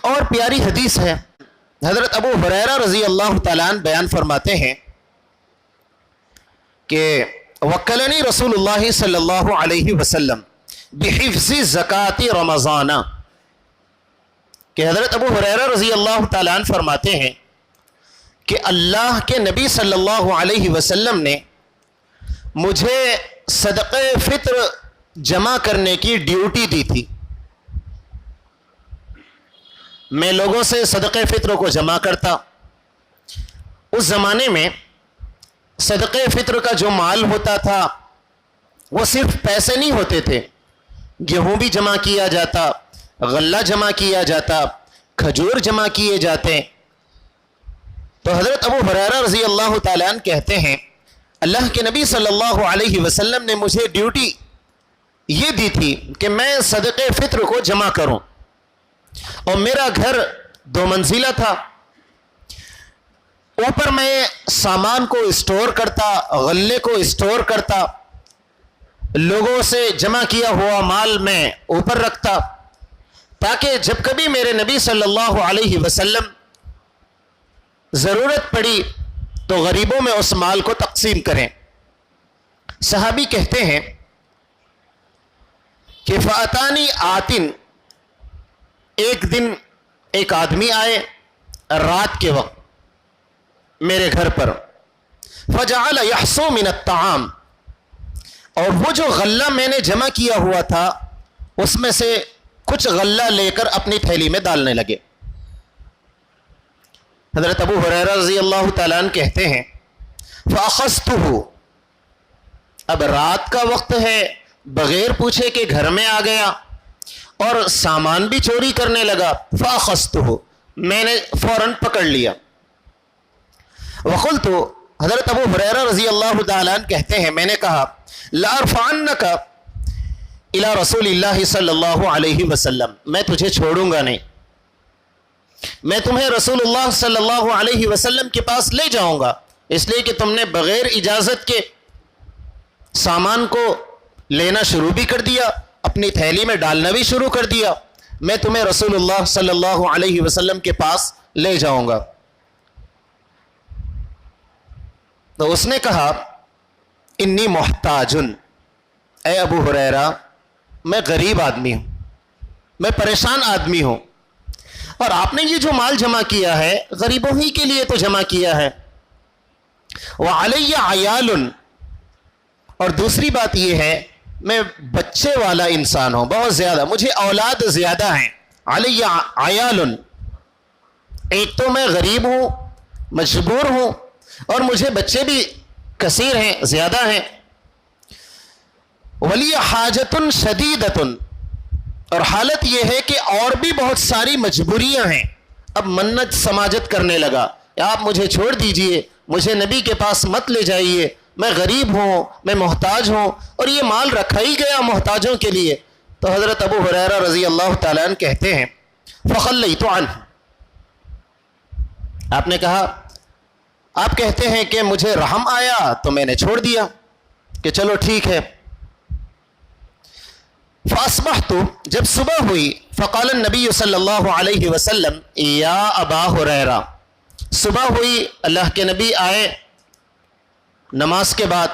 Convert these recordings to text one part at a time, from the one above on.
اور پیاری حدیث ہے، حضرت ابو ہریرہ رضی اللہ تعالیٰ عنہ بیان فرماتے ہیں کہ وکلنی رسول اللہ صلی اللہ علیہ وسلم بحفظ زکوٰۃ رمضان، کہ حضرت ابو ہریرہ رضی اللہ تعالیٰ عنہ فرماتے ہیں کہ اللہ کے نبی صلی اللہ علیہ وسلم نے مجھے صدقہ فطر جمع کرنے کی ڈیوٹی دی تھی۔ میں لوگوں سے صدقہ فطر کو جمع کرتا۔ اس زمانے میں صدقہ فطر کا جو مال ہوتا تھا وہ صرف پیسے نہیں ہوتے تھے، گیہوں بھی جمع کیا جاتا، غلہ جمع کیا جاتا، کھجور جمع کیے جاتے۔ تو حضرت ابو ہریرہ رضی اللہ تعالیٰ عنہ کہتے ہیں اللہ کے نبی صلی اللہ علیہ وسلم نے مجھے ڈیوٹی یہ دی تھی کہ میں صدقہ فطر کو جمع کروں، اور میرا گھر 2 منزلہ تھا، اوپر میں سامان کو اسٹور کرتا، غلے کو اسٹور کرتا، لوگوں سے جمع کیا ہوا مال میں اوپر رکھتا، تاکہ جب کبھی میرے نبی صلی اللہ علیہ وسلم ضرورت پڑی تو غریبوں میں اس مال کو تقسیم کریں۔ صحابی کہتے ہیں کہ فَأَتَانِي آتٍ، ایک دن ایک آدمی آئے رات کے وقت میرے گھر پر، فَجَعَلَ يَحْصُو مِنَ الطَّعَامِ، اور وہ جو غلہ میں نے جمع کیا ہوا تھا اس میں سے کچھ غلہ لے کر اپنی تھیلی میں ڈالنے لگے۔ حضرت ابو ہریرہ رضی اللہ تعالیٰ عنہ کہتے ہیں فَأَخَذْتُهُ، اب رات کا وقت ہے، بغیر پوچھے کہ گھر میں آ گیا اور سامان بھی چوری کرنے لگا، فَأَخَذْتُهُ، میں نے فوراً پکڑ لیا۔ وَقُلْتُ، حضرت ابو ہریرہ رضی اللہ تعالیٰ عنہ کہتے ہیں میں نے کہا لَأَرْفَعَنَّكَ إِلَى رسول اللہ صلی اللہ علیہ وسلم، میں تجھے چھوڑوں گا نہیں، میں تمہیں رسول اللہ صلی اللہ علیہ وسلم کے پاس لے جاؤں گا، اس لیے کہ تم نے بغیر اجازت کے سامان کو لینا شروع بھی کر دیا، اپنی تھیلی میں ڈالنا بھی شروع کر دیا، میں تمہیں رسول اللہ صلی اللہ علیہ وسلم کے پاس لے جاؤں گا۔ تو اس نے کہا انی محتاجن، اے ابو ہریرہ میں غریب آدمی ہوں، میں پریشان آدمی ہوں، اور آپ نے یہ جو مال جمع کیا ہے غریبوں ہی کے لیے تو جمع کیا ہے، وعلی عیال، اور دوسری بات یہ ہے میں بچے والا انسان ہوں، بہت زیادہ، مجھے اولاد زیادہ ہیں، علی عیال، ایک تو میں غریب ہوں، مجبور ہوں، اور مجھے بچے بھی کثیر ہیں، زیادہ ہیں، ولی حاجت شدیدۃ، اور حالت یہ ہے کہ اور بھی بہت ساری مجبوریاں ہیں۔ اب منت سماجت کرنے لگا، آپ مجھے چھوڑ دیجئے، مجھے نبی کے پاس مت لے جائیے، میں غریب ہوں، میں محتاج ہوں، اور یہ مال رکھا ہی گیا محتاجوں کے لیے۔ تو حضرت ابو ہریرہ رضی اللہ تعالیٰ عنہ کہتے ہیں فَخَلَّيْتُ عَنْهُ، آپ نے کہا، آپ کہتے ہیں کہ مجھے رحم آیا تو میں نے چھوڑ دیا کہ چلو ٹھیک ہے۔ فَأَصْبَحْتُ، جب صبح ہوئی، فقال النبی صلی اللہ علیہ وسلم یا ابا ہریرہ، صبح ہوئی، اللہ کے نبی آئے، نماز کے بعد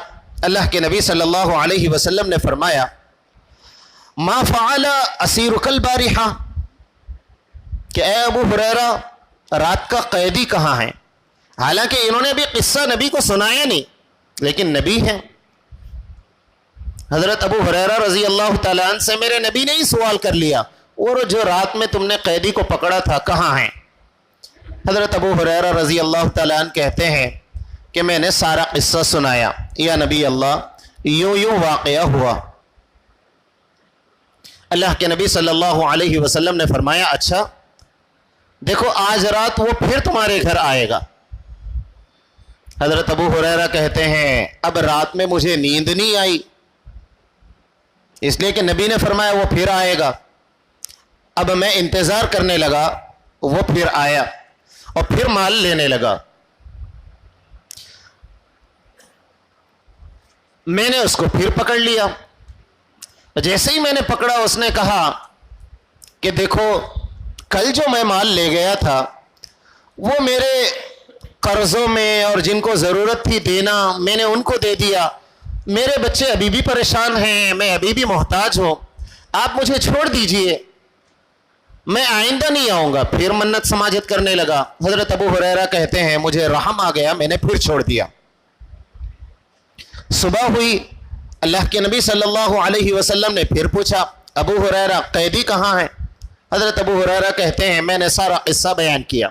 اللہ کے نبی صلی اللہ علیہ وسلم نے فرمایا ما فعل اسیرک البارحہ، کہ اے ابو ہریرہ رات کا قیدی کہاں ہے؟ حالانکہ انہوں نے ابھی قصہ نبی کو سنایا نہیں، لیکن نبی ہے۔ حضرت ابو ہریرہ رضی اللہ تعالیٰ عنہ سے میرے نبی نے ہی سوال کر لیا، اور جو رات میں تم نے قیدی کو پکڑا تھا کہاں ہیں؟ حضرت ابو ہریرہ رضی اللہ تعالیٰ عنہ کہتے ہیں کہ میں نے سارا قصہ سنایا، یا نبی اللہ یوں یوں واقعہ ہوا۔ اللہ کے نبی صلی اللہ علیہ وسلم نے فرمایا اچھا دیکھو آج رات وہ پھر تمہارے گھر آئے گا۔ حضرت ابو ہریرہ کہتے ہیں اب رات میں مجھے نیند نہیں آئی، اس لیے کہ نبی نے فرمایا وہ پھر آئے گا۔ اب میں انتظار کرنے لگا، وہ پھر آیا اور پھر مال لینے لگا۔ میں نے اس کو پھر پکڑ لیا، جیسے ہی میں نے پکڑا اس نے کہا کہ دیکھو کل جو میں مال لے گیا تھا وہ میرے قرضوں میں اور جن کو ضرورت تھی دینا میں نے ان کو دے دیا. میرے بچے ابھی بھی پریشان ہیں, میں ابھی بھی محتاج ہوں, آپ مجھے چھوڑ دیجئے, میں آئندہ نہیں آؤں گا. پھر منت سماجت کرنے لگا. حضرت ابو ہریرہ کہتے ہیں مجھے رحم آ گیا, میں نے پھر چھوڑ دیا. صبح ہوئی, اللہ کے نبی صلی اللہ علیہ وسلم نے پھر پوچھا ابو ہریرہ قیدی کہاں ہیں؟ حضرت ابو ہریرہ کہتے ہیں میں نے سارا قصہ بیان کیا.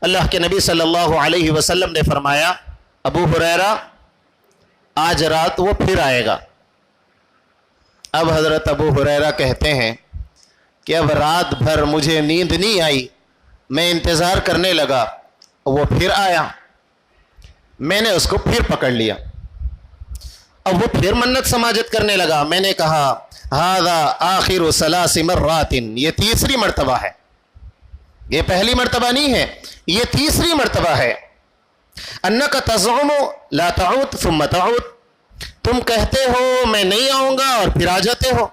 اللہ کے نبی صلی اللہ علیہ وسلم نے فرمایا ابو ہریرہ آج رات وہ پھر آئے گا. اب حضرت ابو ہریرہ کہتے ہیں کہ اب رات بھر مجھے نیند نہیں آئی, میں انتظار کرنے لگا, وہ پھر آیا, میں نے اس کو پھر پکڑ لیا. اب وہ پھر منت سماجت کرنے لگا. میں نے کہا ھذا آخر ثلاث مرات, یہ تیسری مرتبہ ہے, یہ پہلی مرتبہ نہیں ہے, یہ تیسری مرتبہ ہے. انک تزعم لا تعود ثم تعود, تم کہتے ہو میں نہیں آؤں گا اور پھر آ جاتے ہو,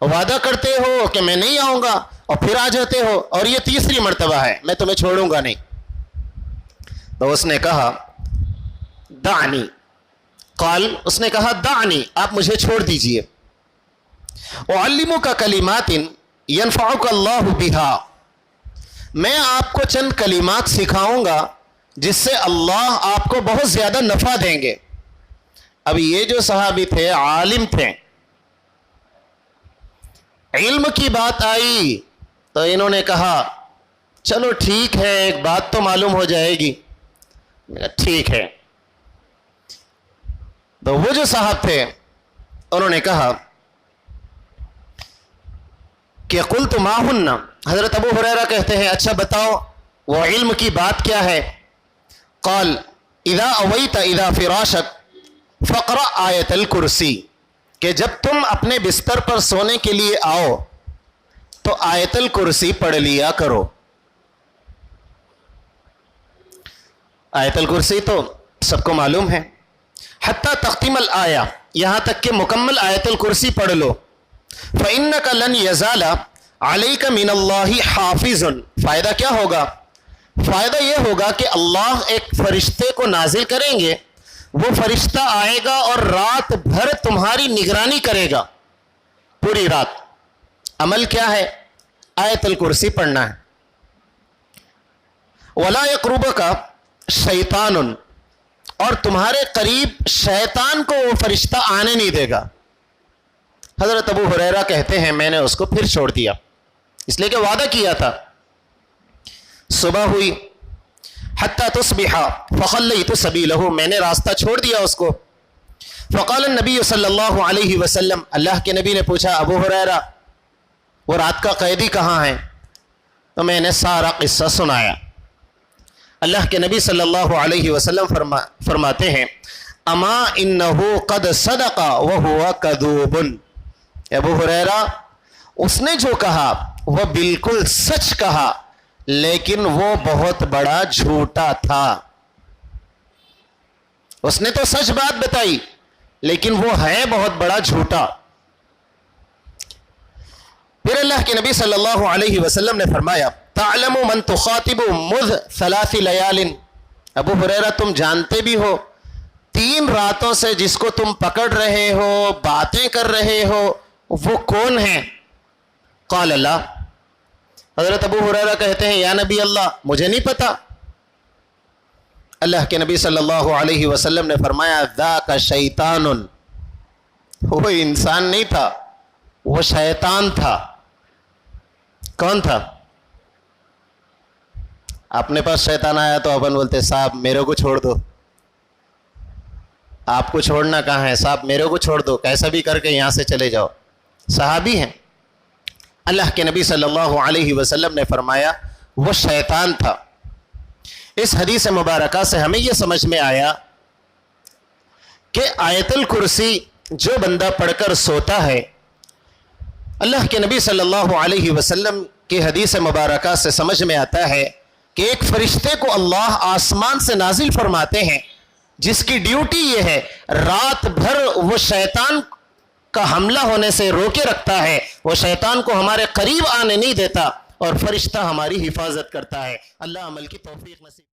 وعدہ کرتے ہو کہ میں نہیں آؤں گا اور پھر آ جاتے ہو, اور یہ تیسری مرتبہ ہے, میں تمہیں چھوڑوں گا نہیں. تو اس نے کہا دعنی, قال, اس نے کہا دعنی, آپ مجھے چھوڑ دیجئے. اعلمک کلمات ینفعک اللہ بہا, میں آپ کو چند کلمات سکھاؤں گا جس سے اللہ آپ کو بہت زیادہ نفع دیں گے. اب یہ جو صحابی تھے عالم تھے, علم کی بات آئی تو انہوں نے کہا چلو ٹھیک ہے, ایک بات تو معلوم ہو جائے گی. ٹھیک ہے. تو وہ جو صاحب تھے انہوں نے کہا کہ قلت ما ہن, حضرت ابو ہریرہ کہتے ہیں اچھا بتاؤ وہ علم کی بات کیا ہے؟ قال اذا اویت اذا فراشک فقرأ آیت الکرسی, کہ جب تم اپنے بستر پر سونے کے لیے آؤ تو آیت الکرسی پڑھ لیا کرو. آیت الکرسی تو سب کو معلوم ہے. حتی تختم الآیہ, یہاں تک کہ مکمل آیت الکرسی پڑھ لو. فإنک لن یزال علیک من اللہ حافظ, فائدہ کیا ہوگا؟ فائدہ یہ ہوگا کہ اللہ ایک فرشتے کو نازل کریں گے, وہ فرشتہ آئے گا اور رات بھر تمہاری نگرانی کرے گا, پوری رات. عمل کیا ہے؟ آیت الکرسی پڑھنا ہے. ولا یقربک شیطان, اور تمہارے قریب شیطان کو وہ فرشتہ آنے نہیں دے گا. حضرت ابو ہریرہ کہتے ہیں میں نے اس کو پھر چھوڑ دیا, اس لیے کہ وعدہ کیا تھا. صبح ہوئی, حتی تصبح فخلیت سبیلہ, میں نے راستہ چھوڑ دیا اس کو. فقال النبی صلی اللہ علیہ وسلم, اللہ کے نبی نے پوچھا ابو ہریرہ وہ رات کا قیدی کہاں ہے؟ تو میں نے سارا قصہ سنایا. اللہ کے نبی صلی اللہ علیہ وسلم فرماتے ہیں اما انہ قد صدق وہو کذوب, ابو ہریرہ اس نے جو کہا وہ بالکل سچ کہا, لیکن وہ بہت بڑا جھوٹا تھا. اس نے تو سچ بات بتائی لیکن وہ ہے بہت بڑا جھوٹا. پھر اللہ کے نبی صلی اللہ علیہ وسلم نے فرمایا تعلم من تخاطب مذ 3 لیال, ابو ہریرہ تم جانتے بھی ہو 3 راتوں سے جس کو تم پکڑ رہے ہو, باتیں کر رہے ہو, وہ کون ہیں؟ قال اللہ, حضرت ابو ہریرہ کہتے ہیں یا نبی اللہ مجھے نہیں پتا. اللہ کے نبی صلی اللہ علیہ وسلم نے فرمایا ذاک شیطان, وہ انسان نہیں تھا, وہ شیطان تھا. کون تھا؟ اپنے پاس شیطان آیا تو اپن بولتے صاحب میرے کو چھوڑ دو. آپ کو چھوڑنا کہاں ہے صاحب, میرے کو چھوڑ دو, کیسا بھی کر کے یہاں سے چلے جاؤ. صحابی ہیں. اللہ کے نبی صلی اللہ علیہ وسلم نے فرمایا وہ شیطان تھا. اس حدیث مبارکہ سے ہمیں یہ سمجھ میں آیا کہ آیت الکرسی جو بندہ پڑھ کر سوتا ہے, اللہ کے نبی صلی اللہ علیہ وسلم کی حدیث مبارکہ سے سمجھ میں آتا ہے کہ ایک فرشتے کو اللہ آسمان سے نازل فرماتے ہیں جس کی ڈیوٹی یہ ہے رات بھر وہ شیطان کا حملہ ہونے سے روکے رکھتا ہے, وہ شیطان کو ہمارے قریب آنے نہیں دیتا, اور فرشتہ ہماری حفاظت کرتا ہے. اللہ عمل کی توفیق نصیب